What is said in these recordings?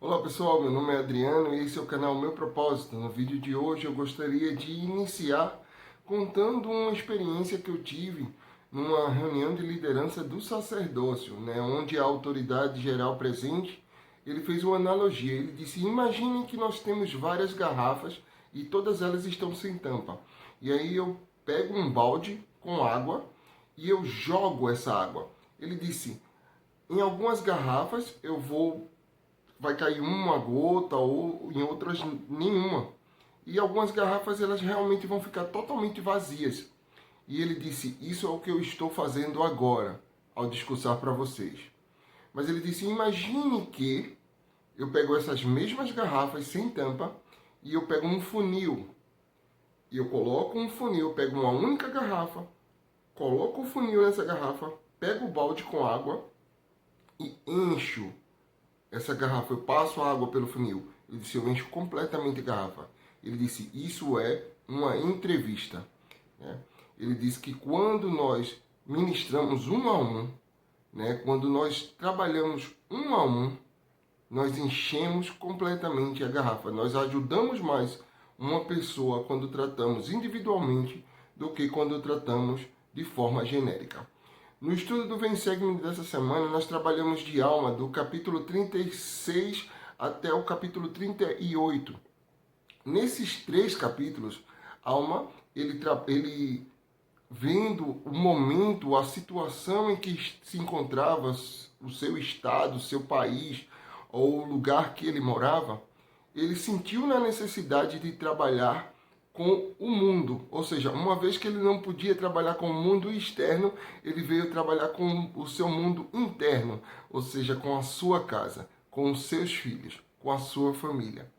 Olá pessoal, meu nome é Adriano e esse é o canal Meu Propósito. No vídeo de hoje eu gostaria de iniciar contando uma experiência que eu tive numa reunião de liderança do sacerdócio, onde a autoridade geral presente, ele fez uma analogia. Ele disse, imaginem que nós temos várias garrafas e todas elas estão sem tampa. E aí eu pego um balde com água e eu jogo essa água. Ele disse, em algumas garrafas vai cair uma gota ou em outras nenhuma. E algumas garrafas elas realmente vão ficar totalmente vazias. E ele disse, isso é o que eu estou fazendo agora, ao discursar para vocês. Mas ele disse, imagine que eu pego essas mesmas garrafas sem tampa e eu pego um funil. E eu coloco um funil, pego uma única garrafa, coloco o funil nessa garrafa, pego o balde com água e encho essa garrafa, eu passo a água pelo funil. Ele disse, eu encho completamente a garrafa. Ele disse, isso é uma entrevista. Né? Ele disse que quando nós ministramos um a um, quando nós trabalhamos um a um, nós enchemos completamente a garrafa. Nós ajudamos mais uma pessoa quando tratamos individualmente do que quando tratamos de forma genérica. No estudo do Vem Segue-me dessa semana, nós trabalhamos de alma do capítulo 36 até o capítulo 38. Nesses 3 capítulos, alma, ele vendo o momento, a situação em que se encontrava o seu estado, o seu país, ou o lugar que ele morava, ele sentiu na necessidade de trabalhar com o mundo, ou seja, uma vez que ele não podia trabalhar com o mundo externo, ele veio trabalhar com o seu mundo interno, ou seja, com a sua casa, com os seus filhos, com a sua família.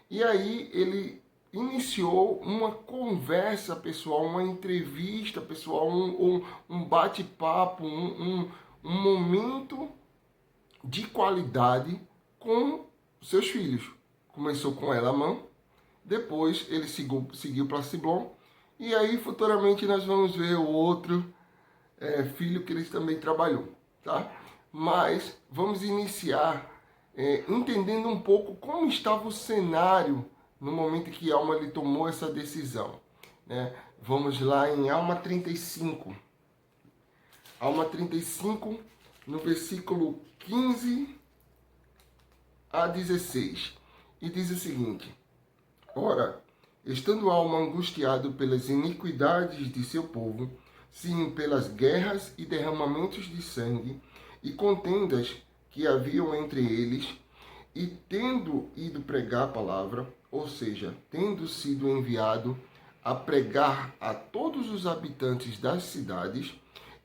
E aí ele iniciou uma conversa pessoal, uma entrevista pessoal, um bate-papo, um momento de qualidade com seus filhos. Começou com Elamã, depois ele seguiu para Siblom, e aí futuramente nós vamos ver o outro filho que ele também trabalhou, tá? Mas vamos iniciar entendendo um pouco como estava o cenário no momento que Alma ele tomou essa decisão, né? Vamos lá em Alma 35. Alma 35, no versículo 15 a 16. E diz o seguinte: ora, estando Alma angustiado pelas iniquidades de seu povo, sim, pelas guerras e derramamentos de sangue, e contendas que haviam entre eles, e tendo ido pregar a palavra, ou seja, tendo sido enviado a pregar a todos os habitantes das cidades,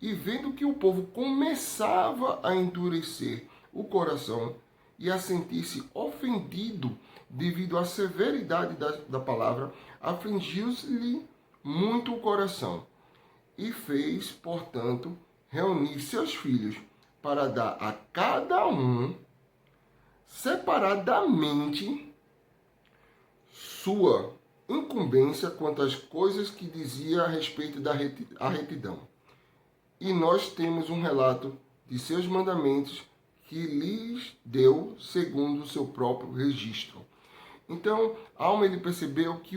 e vendo que o povo começava a endurecer o coração e a sentir-se ofendido devido à severidade da palavra, afligiu-lhe muito o coração, e fez, portanto, reunir seus filhos para dar a cada um separadamente sua incumbência quanto às coisas que dizia a respeito da retidão. E nós temos um relato de seus mandamentos que lhes deu segundo o seu próprio registro. Então, Alma ele percebeu que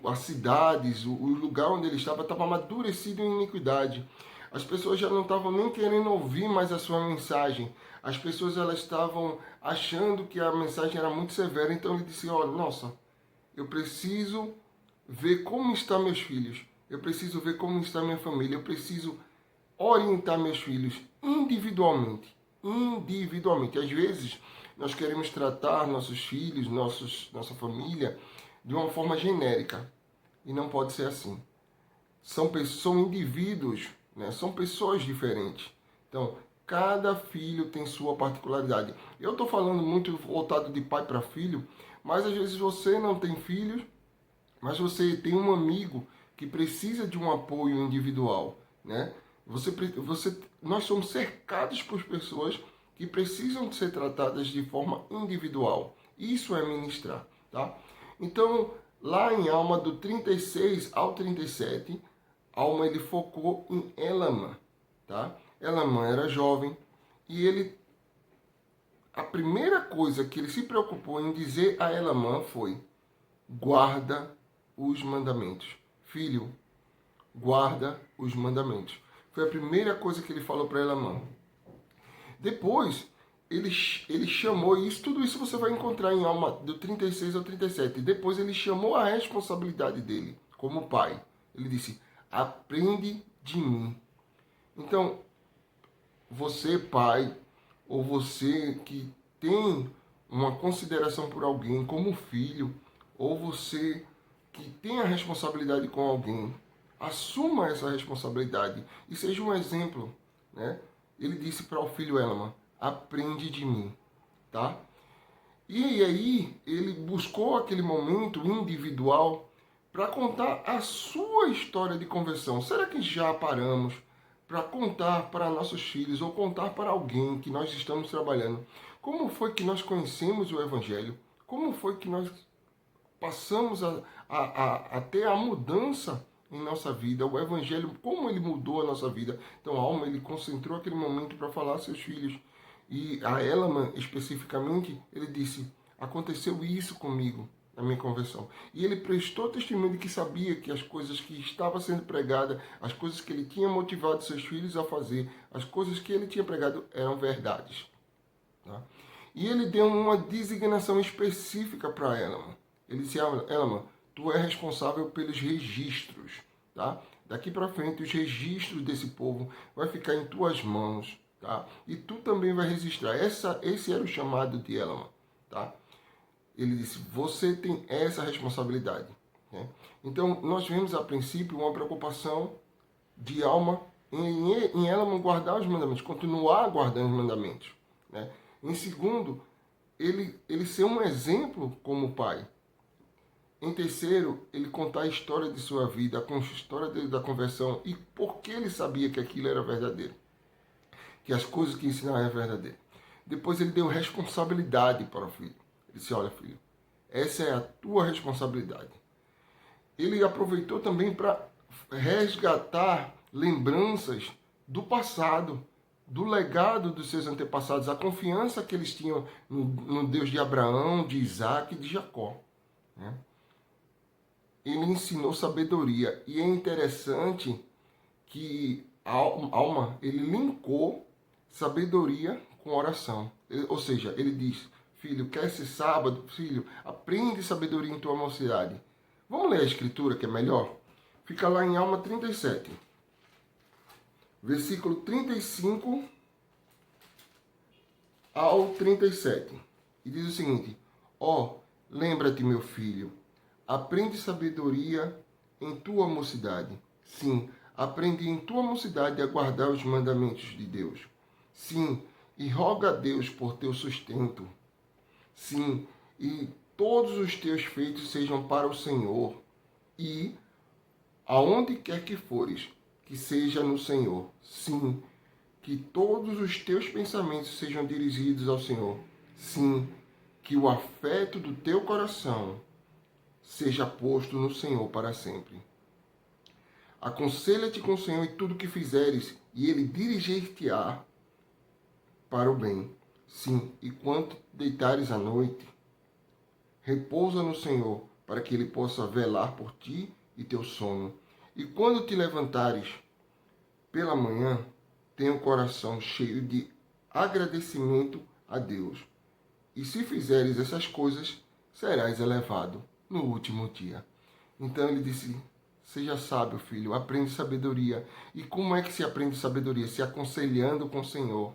as cidades, o lugar onde ele estava amadurecido em iniquidade. As pessoas já não estavam nem querendo ouvir mais a sua mensagem. As pessoas elas estavam achando que a mensagem era muito severa. Então ele disse, olha, nossa, eu preciso ver como estão meus filhos. Eu preciso ver como está minha família. Eu preciso orientar meus filhos individualmente. Individualmente. Às vezes, nós queremos tratar nossos filhos, nossa família, de uma forma genérica. E não pode ser assim. São indivíduos, são pessoas diferentes. Então, cada filho tem sua particularidade. Eu estou falando muito voltado de pai para filho, mas às vezes você não tem filhos, mas você tem um amigo que precisa de um apoio individual, né? Nós somos cercados por pessoas que precisam ser tratadas de forma individual. Isso é ministrar, tá? Então, lá em Alma do 36 ao 37, Alma ele focou em Elamã, tá? Elamã era jovem e ele a primeira coisa que ele se preocupou em dizer a Elamã foi: guarda os mandamentos. Filho, guarda os mandamentos. Foi a primeira coisa que ele falou para Elamã. Depois, ele chamou isso, tudo isso você vai encontrar em Alma do 36 ao 37. Depois ele chamou a responsabilidade dele como pai. Ele disse: aprende de mim. Então, você pai, ou você que tem uma consideração por alguém como filho, ou você que tem a responsabilidade com alguém, assuma essa responsabilidade e seja um exemplo, né? Ele disse para o filho Elamã: aprende de mim, tá? E aí ele buscou aquele momento individual para contar a sua história de conversão. Será que já paramos para contar para nossos filhos ou contar para alguém que nós estamos trabalhando como foi que nós conhecemos o Evangelho? Como foi que nós passamos a ter a mudança em nossa vida, o Evangelho, como ele mudou a nossa vida. Então, a Alma, ele concentrou aquele momento para falar a seus filhos. E a Elamã, especificamente, ele disse: aconteceu isso comigo na minha conversão. E ele prestou testemunho de que sabia que as coisas que estavam sendo pregadas, as coisas que ele tinha motivado seus filhos a fazer, as coisas que ele tinha pregado eram verdades. Tá? E ele deu uma designação específica para Elamã. Ele disse: Elamã, tu é responsável pelos registros, tá? Daqui para frente, os registros desse povo vai ficar em tuas mãos, tá? E tu também vai registrar. Esse era o chamado de Elamã, tá? Ele disse: você tem essa responsabilidade, né? Então, nós vemos a princípio uma preocupação de Alma em Elamã guardar os mandamentos, continuar guardando os mandamentos, né? Em segundo, ele ser um exemplo como pai. Em terceiro, ele contar a história de sua vida, a história dele da conversão e por que ele sabia que aquilo era verdadeiro, que as coisas que ensinavam eram verdadeiras. Depois ele deu responsabilidade para o filho. Ele disse: olha, filho, essa é a tua responsabilidade. Ele aproveitou também para resgatar lembranças do passado, do legado dos seus antepassados, a confiança que eles tinham no Deus de Abraão, de Isaac e de Jacó, né? Ele ensinou sabedoria. E é interessante que Alma, ele linkou sabedoria com oração. Ou seja, ele diz: filho, quer esse sábado? Filho, aprende sabedoria em tua mocidade. Vamos ler a escritura que é melhor? Fica lá em Alma 37. Versículo 35 ao 37. E diz o seguinte: ó, lembra-te, meu filho, aprende sabedoria em tua mocidade. Sim, aprende em tua mocidade a guardar os mandamentos de Deus. Sim, e roga a Deus por teu sustento. Sim, e todos os teus feitos sejam para o Senhor. E, aonde quer que fores, que seja no Senhor. Sim, que todos os teus pensamentos sejam dirigidos ao Senhor. Sim, que o afeto do teu coração seja posto no Senhor para sempre. Aconselha-te com o Senhor em tudo que fizeres, e Ele dirigir-te-á para o bem. Sim, e quando deitares à noite, repousa no Senhor, para que Ele possa velar por ti e teu sono. E quando te levantares pela manhã, tenha o coração cheio de agradecimento a Deus. E se fizeres essas coisas, serás elevado no último dia. Então ele disse: seja sábio, filho, aprende sabedoria. E como é que se aprende sabedoria? Se aconselhando com o Senhor,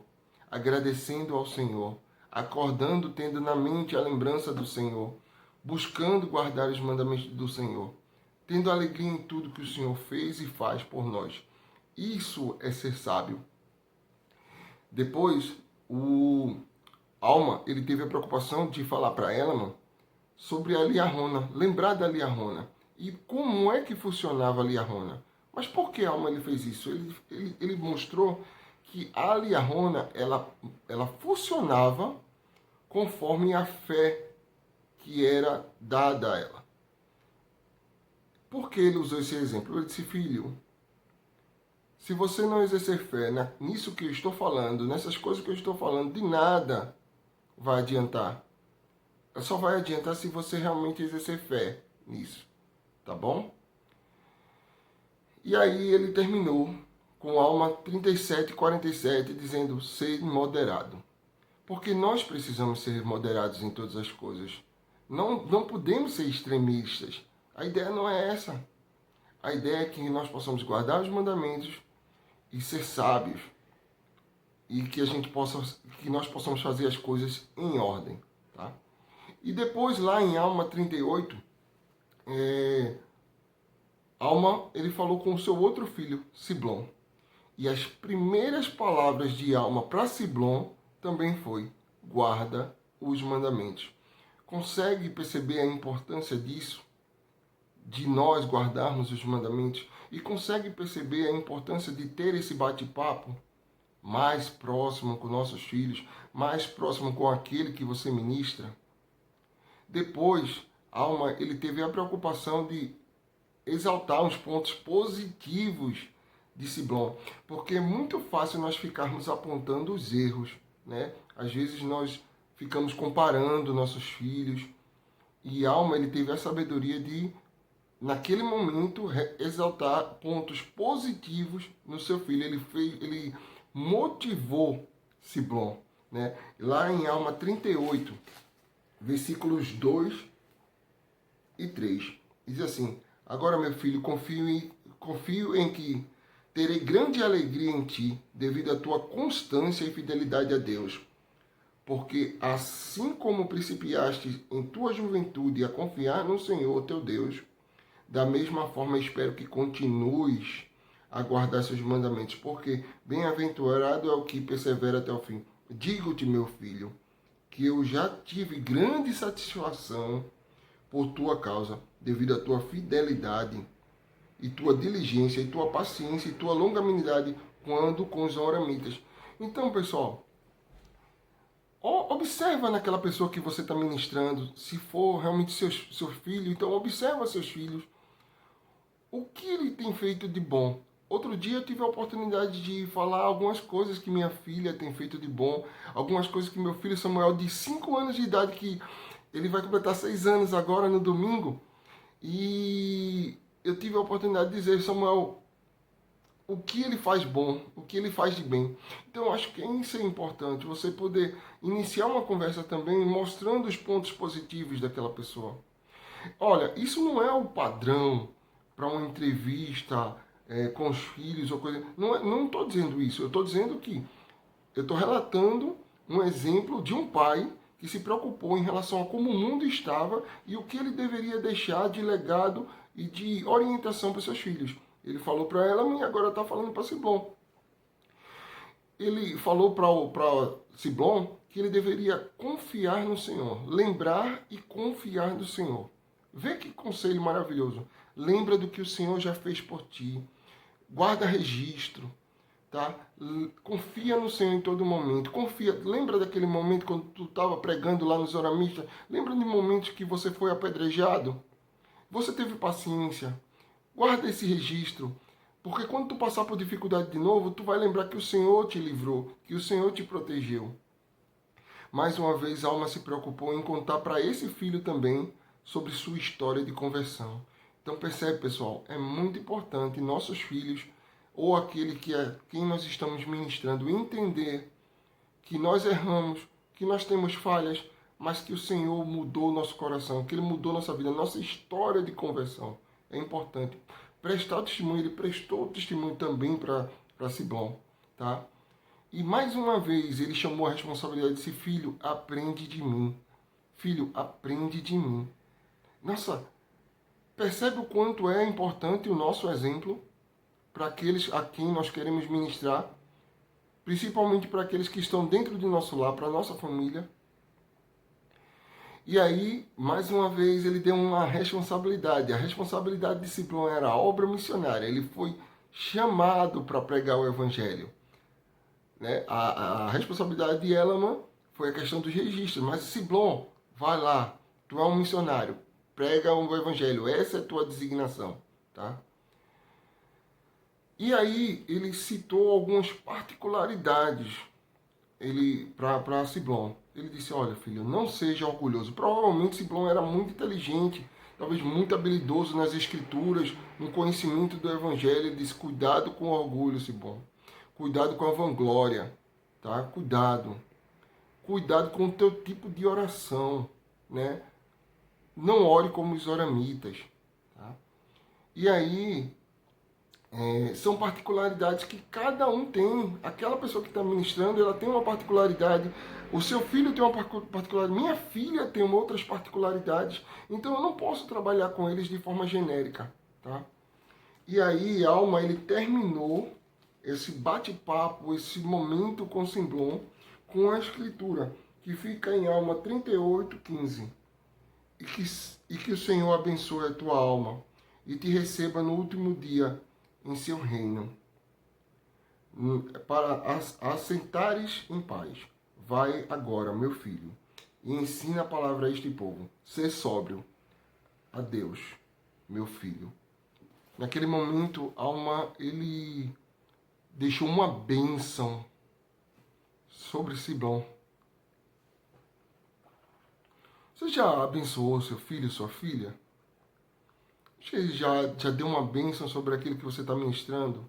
agradecendo ao Senhor, acordando, tendo na mente a lembrança do Senhor, buscando guardar os mandamentos do Senhor, tendo alegria em tudo que o Senhor fez e faz por nós. Isso é ser sábio. Depois, o Alma, ele teve a preocupação de falar para Elamã sobre a liarrona, lembrar da liarrona. E como é que funcionava a liarrona? Mas por que Alma ele fez isso? Ele mostrou que a liarrona, ela funcionava conforme a fé que era dada a ela. Por que ele usou esse exemplo? Ele disse: filho, se você não exercer fé nisso que eu estou falando, nessas coisas que eu estou falando, de nada vai adiantar? Só vai adiantar se você realmente exercer fé nisso, tá bom? E aí ele terminou com Alma 37:47 dizendo: ser moderado. Porque nós precisamos ser moderados em todas as coisas. Não podemos ser extremistas. A ideia não é essa. A ideia é que nós possamos guardar os mandamentos e ser sábios. E que nós possamos fazer as coisas em ordem. Tá? E depois, lá em Alma 38, Alma, ele falou com o seu outro filho, Siblom. E as primeiras palavras de Alma para Siblom também foi: guarda os mandamentos. Consegue perceber a importância disso? De nós guardarmos os mandamentos? E consegue perceber a importância de ter esse bate-papo mais próximo com nossos filhos, mais próximo com aquele que você ministra? Depois, Alma, ele teve a preocupação de exaltar os pontos positivos de Siblom, porque é muito fácil nós ficarmos apontando os erros, né? Às vezes nós ficamos comparando nossos filhos, e Alma, ele teve a sabedoria de, naquele momento, exaltar pontos positivos no seu filho. Ele motivou Siblom, né? Lá em Alma 38, versículos 2 e 3, diz assim: agora, meu filho, confio em que terei grande alegria em ti, devido à tua constância e fidelidade a Deus. Porque assim como principiaste em tua juventude a confiar no Senhor teu Deus, da mesma forma espero que continues a guardar seus mandamentos, porque bem-aventurado é o que persevera até o fim. Digo-te, meu filho, que eu já tive grande satisfação por tua causa, devido à tua fidelidade e tua diligência, e tua paciência, e tua longanimidade, quando com os oramitas. Então, pessoal, observa naquela pessoa que você está ministrando, se for realmente seu filho, então observa seus filhos, o que ele tem feito de bom. Outro dia eu tive a oportunidade de falar algumas coisas que minha filha tem feito de bom, algumas coisas que meu filho Samuel, de 5 anos de idade, que ele vai completar 6 anos agora no domingo, e eu tive a oportunidade de dizer: Samuel, o que ele faz bom, o que ele faz de bem. Então eu acho que isso é importante, você poder iniciar uma conversa também mostrando os pontos positivos daquela pessoa. Olha, isso não é o padrão para uma entrevista com os filhos ou coisa. Não estou dizendo isso, eu estou dizendo que eu estou relatando um exemplo de um pai que se preocupou em relação a como o mundo estava e o que ele deveria deixar de legado e de orientação para seus filhos. Ele falou para ela e agora está falando para Siblom. Ele falou para Siblom que ele deveria confiar no Senhor, lembrar e confiar no Senhor. Vê que conselho maravilhoso. Lembra do que o Senhor já fez por ti. Guarda registro, tá? Confia no Senhor em todo momento. Confia. Lembra daquele momento quando tu estava pregando lá nos oramistas? Lembra de momentos que você foi apedrejado? Você teve paciência. Guarda esse registro, porque quando tu passar por dificuldade de novo, tu vai lembrar que o Senhor te livrou, que o Senhor te protegeu. Mais uma vez, a Alma se preocupou em contar para esse filho também sobre sua história de conversão. Então percebe, pessoal, é muito importante nossos filhos, ou aquele que é quem nós estamos ministrando, entender que nós erramos, que nós temos falhas, mas que o Senhor mudou o nosso coração, que Ele mudou nossa vida, nossa história de conversão. É importante prestar testemunho. Ele prestou testemunho também para Siblom, tá? E mais uma vez ele chamou a responsabilidade e disse: filho, aprende de mim. Filho, aprende de mim. Nossa, percebe o quanto é importante o nosso exemplo para aqueles a quem nós queremos ministrar, principalmente para aqueles que estão dentro do nosso lar, para a nossa família. E aí, mais uma vez, ele deu uma responsabilidade. A responsabilidade de Siblom era a obra missionária. Ele foi chamado para pregar o Evangelho. Né? A responsabilidade de Helaman foi a questão dos registros. Mas Siblom, vai lá, tu é um missionário, prega o Evangelho. Essa é a tua designação. Tá? E aí, ele citou algumas particularidades para Siblom. ele disse, olha filho, não seja orgulhoso. Provavelmente Simplão era muito inteligente, talvez muito habilidoso nas escrituras, no conhecimento do evangelho. Ele disse, cuidado com o orgulho, Simplão. Cuidado com a vanglória, tá? Cuidado. Cuidado com o teu tipo de oração, né? Não ore como os oramitas, tá? E aí, são particularidades que cada um tem. Aquela pessoa que está ministrando, ela tem uma particularidade. O seu filho tem uma particularidade. Minha filha tem outras particularidades. Então eu não posso trabalhar com eles de forma genérica, tá? E aí, Alma, ele terminou esse bate-papo, esse momento com Simplon, com a escritura, que fica em Alma 38:15. E que o Senhor abençoe a tua alma e te receba no último dia em seu reino, para assentares em paz. Vai agora, meu filho, e ensina a palavra a este povo. Ser sóbrio. Adeus, meu filho. Naquele momento, Alma, ele deixou uma bênção sobre Simplon. Você já abençoou seu filho, sua filha? Você já deu uma bênção sobre aquilo que você está ministrando?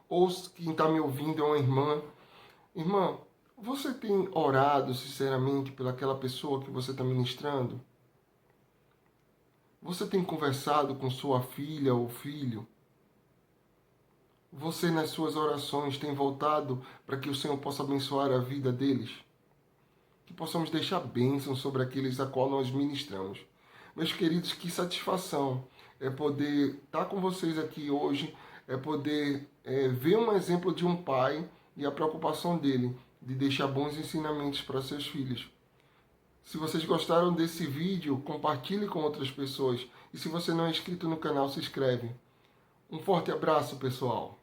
Ou quem está me ouvindo é uma irmã. Irmã, você tem orado sinceramente pelaquela pessoa que você está ministrando? Você tem conversado com sua filha ou filho? Você, nas suas orações, tem voltado para que o Senhor possa abençoar a vida deles? Que possamos deixar bênção sobre aqueles a qual nós ministramos. Meus queridos, que satisfação é poder estar com vocês aqui hoje, é poder ver um exemplo de um pai e a preocupação dele de deixar bons ensinamentos para seus filhos. Se vocês gostaram desse vídeo, compartilhe com outras pessoas. E se você não é inscrito no canal, se inscreve. Um forte abraço, pessoal!